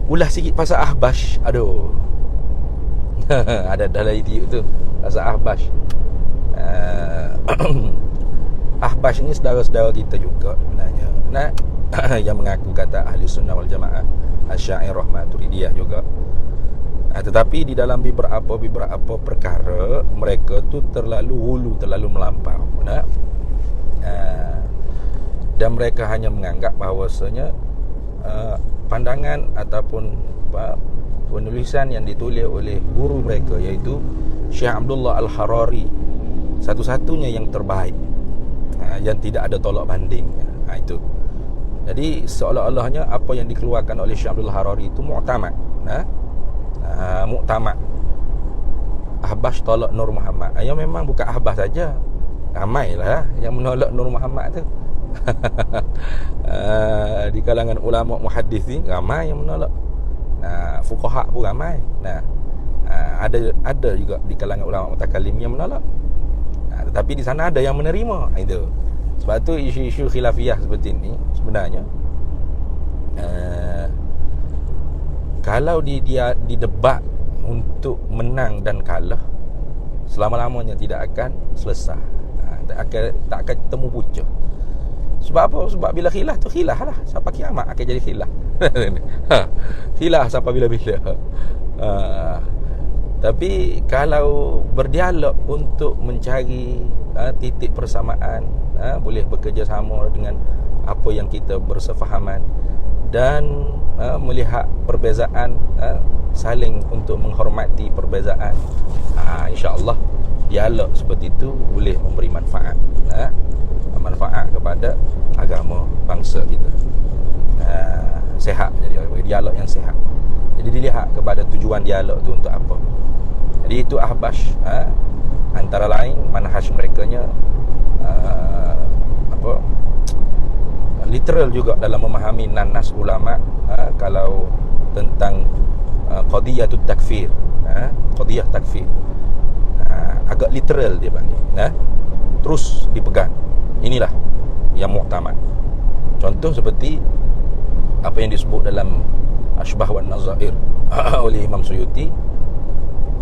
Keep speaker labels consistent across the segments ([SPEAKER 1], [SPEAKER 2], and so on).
[SPEAKER 1] Ulas sikit pasal Ahbash. Aduh. Ada dalam video tu pasal Ahbash. Ahbash ni saudara-saudara kita juga sebenarnya. Nah, yang mengaku kata ahli sunnah wal jamaah, Asy'ariyah Maturidiyah juga. Tetapi di dalam beberapa perkara mereka tu terlalu hulu, terlalu melampau. Nah, dan mereka hanya menganggap bahawasanya pandangan ataupun penulisan yang ditulis oleh guru mereka, iaitu Syekh Abdullah Al-Harari, satu-satunya yang terbaik, yang tidak ada tolak banding. Itu. Jadi seolah-olahnya apa yang dikeluarkan oleh Syekh Abdullah Al-Harari itu mu'tamad. Mu'tamad. Ahbash tolak Nur Muhammad. Ya memang bukan Ahbash saja, ramailah yang menolak Nur Muhammad tu. Di kalangan ulama muhaddis ni ramai yang menolak. Fuqaha pun ramai. Ada juga di kalangan ulama mutakallim yang menolak. Tetapi di sana ada yang menerima. Itu. Sebab tu isu-isu khilafiyah seperti ini sebenarnya kalau dia didebat untuk menang dan kalah, selama-lamanya tidak akan selesai. Tak akan temu pucuk. Sebab apa? Sebab bila khilaf tu khilaf lah, sampai kiamat akan jadi khilaf. Khilaf sampai bila-bila. Tapi kalau berdialog untuk mencari titik persamaan, boleh bekerjasama dengan apa yang kita bersefahaman, dan melihat perbezaan, saling untuk menghormati perbezaan, insya-Allah dialog seperti itu boleh memberi manfaat, manfaat kepada agama bangsa kita. Sehat, jadi dialog yang sehat. Jadi dilihat kepada tujuan dialog tu untuk apa. Jadi itu Ahbash, antara lain manhaj merekanya literal juga dalam memahami nas ulama. Kalau tentang qadiyatut takfir, qadiyah takfir, agak literal dia panggil, terus dipegang. Inilah yang mu'tamad. Contoh seperti apa yang disebut dalam Ashbah wan Nazair oleh Imam Suyuti,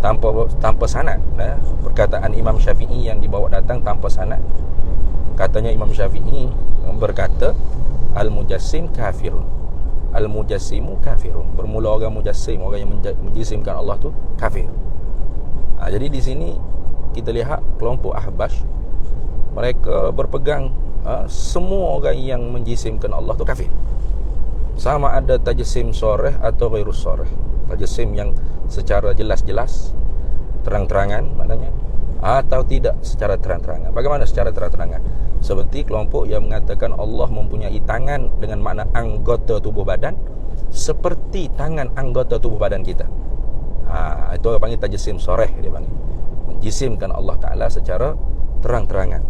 [SPEAKER 1] tanpa sanad. Perkataan Imam Syafi'i yang dibawa datang tanpa sanad. Katanya Imam Syafi'i berkata, Al-Mujassim kafirun, Al-Mujassimu kafirun. Bermula orang Mujassim, orang yang menjisimkan Allah tu kafir. Jadi di sini kita lihat kelompok Ahbash, mereka berpegang semua orang yang menjisimkan Allah tu kafir. Sama ada tajsim soreh atau ghairus soreh. Tajsim yang secara jelas-jelas, terang-terangan maknanya, atau tidak secara terang-terangan. Bagaimana secara terang-terangan? Seperti kelompok yang mengatakan Allah mempunyai tangan dengan makna anggota tubuh badan seperti tangan anggota tubuh badan kita. Itu orang panggil tajsim soreh, dia panggil. Menjisimkan Allah Ta'ala secara terang-terangan.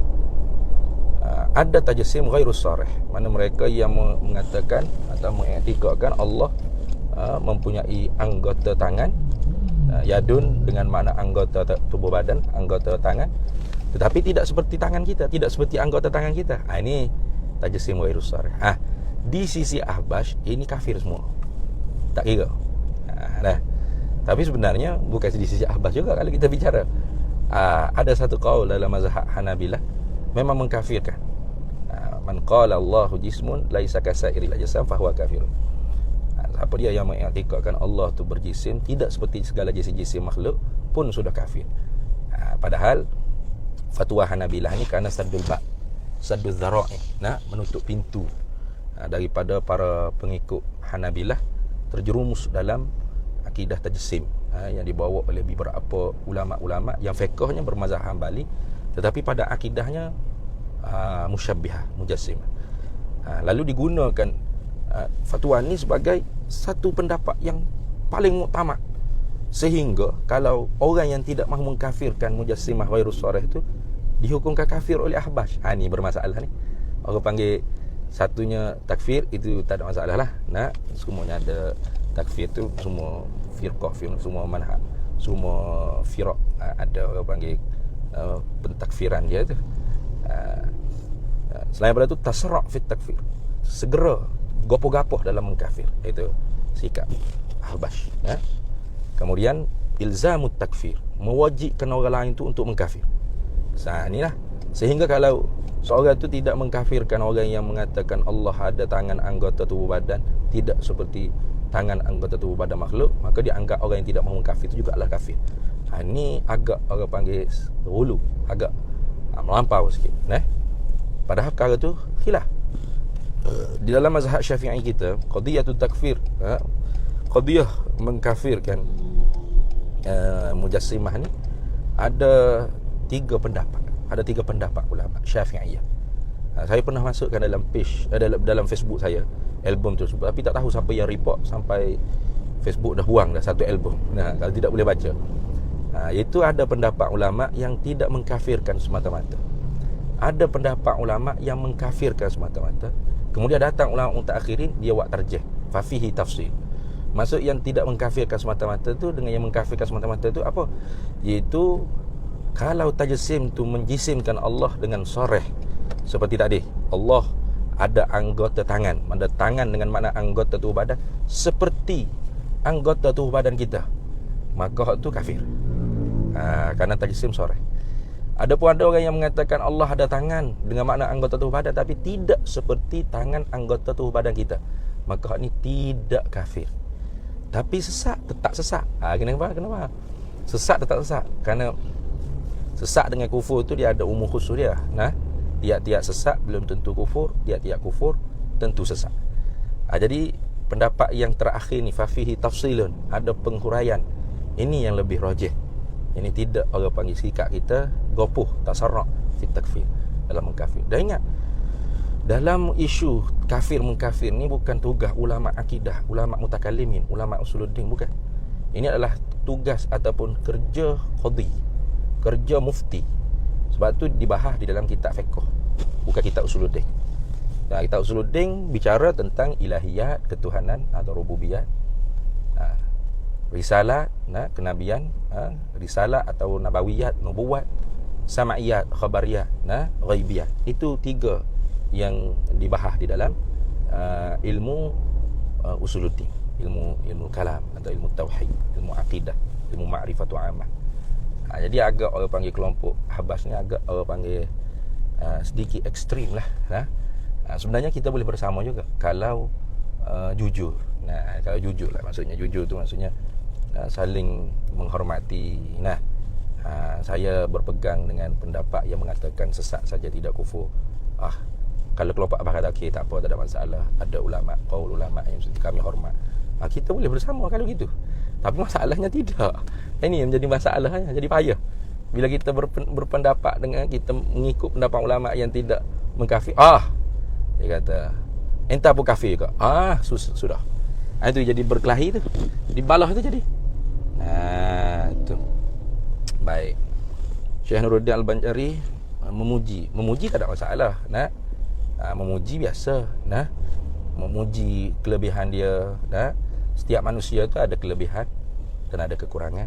[SPEAKER 1] Ada tajsim ghairus soreh, mana mereka yang mengatakan atau mengiktikadkan Allah mempunyai anggota tangan, yadun dengan makna anggota tubuh badan, anggota tangan, tetapi tidak seperti tangan kita, tidak seperti anggota tangan kita. Ini tajsim ghairus soreh. Di sisi Ahbash ini kafir semua, tak kira. Tapi sebenarnya bukan di sisi Ahbash juga. Kalau kita bicara, ada satu qaul dalam mazhab Hanabilah memang mengkafirkan. Man qala Allahu jismun laisa kasairil ajsam fahuwa kafirun. Siapa dia yang mengiktikadkan Allah tu berjisim, tidak seperti segala jisim-jisim makhluk, pun sudah kafir. Padahal fatwa Hanabilah ni kerana saddul bab, saddul dzara'i, menutup pintu daripada para pengikut Hanabilah terjerumus dalam akidah tajsim, yang dibawa oleh beberapa ulama-ulama yang fiqhnya bermazhab Hambali, tetapi pada akidahnya musyabbihah, mujassimah. Lalu digunakan fatwa ni sebagai satu pendapat yang paling muktamad, sehingga kalau orang yang tidak mahu mengkafirkan mujassimah ghairus soreh itu dihukumkan kafir oleh Ahbash. Ni bermasalah ni. Orang panggil satunya takfir, itu tak ada masalah lah. Semuanya ada takfir tu, semua firqah, semua manhaj, semua firaq ada orang panggil pentakfiran dia tu. Selain daripada itu, tasra' fit takfir, segera gopoh-gapoh dalam mengkafir. Itu sikap Ahbash. Kemudian ilzamut takfir, mewajibkan orang lain itu untuk mengkafir. Inilah. Sehingga kalau seorang itu tidak mengkafirkan orang yang mengatakan Allah ada tangan anggota tubuh badan tidak seperti tangan anggota tubuh badan makhluk, maka dia anggap orang yang tidak mahu mengkafir itu juga adalah kafir. Ini agak orang panggil hulu, agak melampau sikit. Padahal perkara tu khilaf. Di dalam mazhab Syafi'i kita, qadiyatut takfir, qadiyah mengkafirkan mujassimah ni ada tiga pendapat ulama Syafi'iyah. Saya pernah masukkan dalam page dalam Facebook saya album tu, tapi tak tahu siapa yang report sampai Facebook dah buang dah satu album. Kalau tidak boleh baca. Iaitu ada pendapat ulama yang tidak mengkafirkan semata-mata. Ada pendapat ulama yang mengkafirkan semata-mata. Kemudian datang ulama mutaakhirin, dia buat tarjih, fa fihi tafsil. Maksud yang tidak mengkafirkan semata-mata tu dengan yang mengkafirkan semata-mata tu apa? Iaitu kalau tajsim tu menjisimkan Allah dengan sarih seperti tadi, Allah ada anggota tangan, ada tangan dengan makna anggota tubuh badan seperti anggota tubuh badan kita, maka itu kafir. Kerana tajsim sarih. Adapun ada orang yang mengatakan Allah ada tangan dengan makna anggota tubuh badan tapi tidak seperti tangan anggota tubuh badan kita, maka ini tidak kafir. Tapi sesat tetap sesat. Kenapa? Sesat tetap sesat. Kerana sesat dengan kufur tu dia ada umur khusus dia. Tiap-tiap sesat belum tentu kufur, tiap-tiap kufur tentu sesat. Jadi pendapat yang terakhir ni fafihi tafsilun, ada penghuraian. Ini yang lebih rajih. Ini tidak orang panggil sikap kita gopoh tasarruf fi takfir, dalam mengkafir. Dan ingat, dalam isu kafir mengkafir ni bukan tugas ulama akidah, ulama mutakallimin, ulama usuluddin, bukan. Ini adalah tugas ataupun kerja qadhi, kerja mufti. Sebab tu dibahas di dalam kitab fiqh, bukan kitab usuluddin. Kitab usuluddin bicara tentang ilahiyat, ketuhanan atau rububiyat, risalah, kenabian, risalah atau nabawiyat, nubuwat, sama'iyat, khabariyat, ghaibiyat. Itu tiga yang dibahas di dalam ilmu usuluddin, ilmu kalam atau ilmu tauhid, ilmu akidah, ilmu ma'rifatu ammah. Jadi agak orang panggil kelompok Ahbash ni agak orang panggil sedikit ekstrim lah. Sebenarnya kita boleh bersama juga kalau jujur. Kalau jujur lah, maksudnya jujur tu maksudnya saling menghormati. Saya berpegang dengan pendapat yang mengatakan sesat saja tidak kufur. Kalau kelompok Abah kata okey, tak apa, tak ada masalah, ada ulama, qaul ulama yang kami hormat, kita boleh bersama kalau gitu. Tapi masalahnya tidak. Ini yang menjadi masalahnya, jadi payah bila kita berpendapat dengan kita mengikut pendapat ulama yang tidak mengkafir. Dia kata entah pun kafir ke. Sudah. Itu jadi berkelahi tu, dibalah tu jadi. Itu. Baik. Syekh Nuruddin Al-Banjari memuji tak ada masalah. Memuji biasa. Memuji kelebihan dia. Setiap manusia tu ada kelebihan dan ada kekurangan.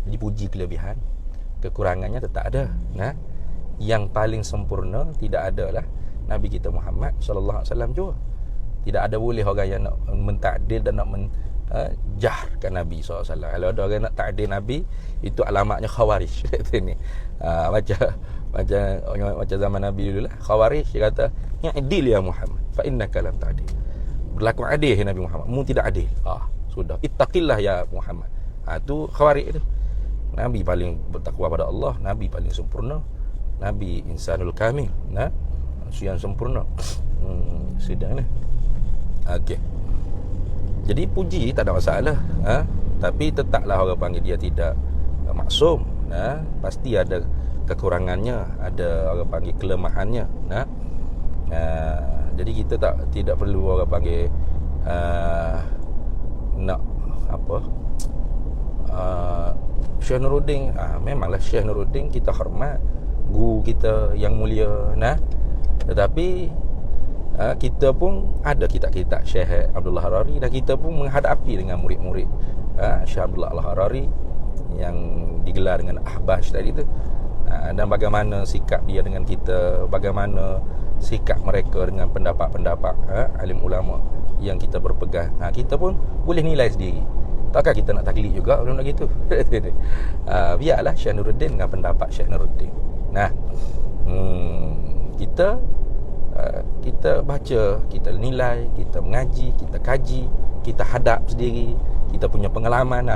[SPEAKER 1] Jadi puji kelebihan, kekurangannya tetap ada. Yang paling sempurna tidak adalah Nabi kita Muhammad sallallahu alaihi wasallam juga. Tidak ada boleh orang yang nak mentakdir dan nak menjahkan Nabi SAW. Kalau ada orang nak takdir Nabi, itu alamatnya khawarij. Ini macam zaman Nabi dulu lah. Khawarij dia kata, ya adil ya Muhammad, fa innaka lam ta'dil. Berlaku adil ya Nabi Muhammad, mu tidak adil. Sudah, ittaqillah ya Muhammad. Itu khawarij tu. Nabi paling bertakwa pada Allah, Nabi paling sempurna, Nabi insanul kamil, manusia yang sempurna. Sedang ni. Okey. Jadi puji tak ada masalah, tapi tetaplah orang panggil dia tidak maksum. Pasti ada kekurangannya, ada orang panggil kelemahannya. Jadi kita tidak perlu orang panggil nak apa, Syekh Nuruddin. Memanglah Syekh Nuruddin kita hormat, guru kita yang mulia. Tetapi kita pun ada kitab-kitab Syekh Abdullah Harari, dan kita pun menghadapi dengan murid-murid Syekh Abdullah Al-Harari yang digelar dengan Ahbash tadi tu. Dan bagaimana sikap dia dengan kita, bagaimana sikap mereka dengan pendapat-pendapat alim ulama yang kita berpegang. Kita pun boleh nilai sendiri. Takkan kita nak taklid juga belum lagi tu. Biarlah Syekh Nuruddin dengan pendapat Syekh Nuruddin. Nah, kita kita baca, kita nilai, kita mengaji, kita kaji, kita hadap sendiri, kita punya pengalaman.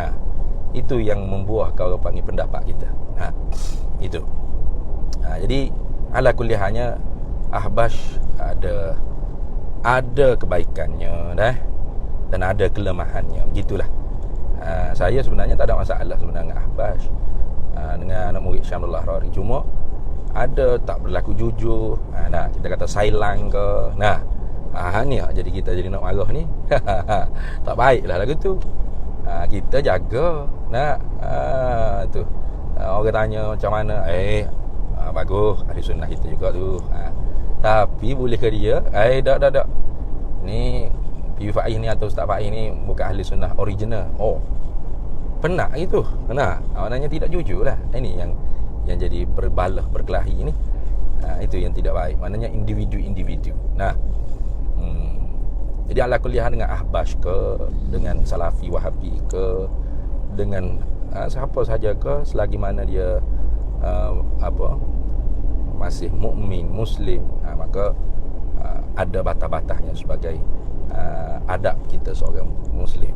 [SPEAKER 1] Itu yang membuahkan orang panggil pendapat kita. Itu. Jadi ala kulli halnya Ahbash ada kebaikannya dan ada kelemahannya. Begitulah. Saya sebenarnya tak ada masalah sebenarnya dengan Ahbash, dengan anak murid Syamsullah Rari. Cuma ada tak berlaku jujur, kita kata sailang ke. Ni jadi kita jadi nak marah ni. Tak baiklah lagu tu. Kita jaga. Tu. Orang tanya macam mana? Bagus, ahli sunnah kita juga tu. Tapi boleh ke dia? Tak. Ni Piyu Faiz ni atau Ustaz Faiz ni bukan ahli sunnah original. Penat gitu. Maknanya tidak jujur lah. Ini yang jadi berbalah, berkelahi ni. Itu yang tidak baik. Maknanya individu-individu. Jadi ala kuliah dengan Ahbash ke, dengan Salafi Wahabi ke, dengan siapa sahaja ke, selagi mana dia masih mukmin Muslim, maka ada batas-batasnya sebagai adab kita seorang Muslim.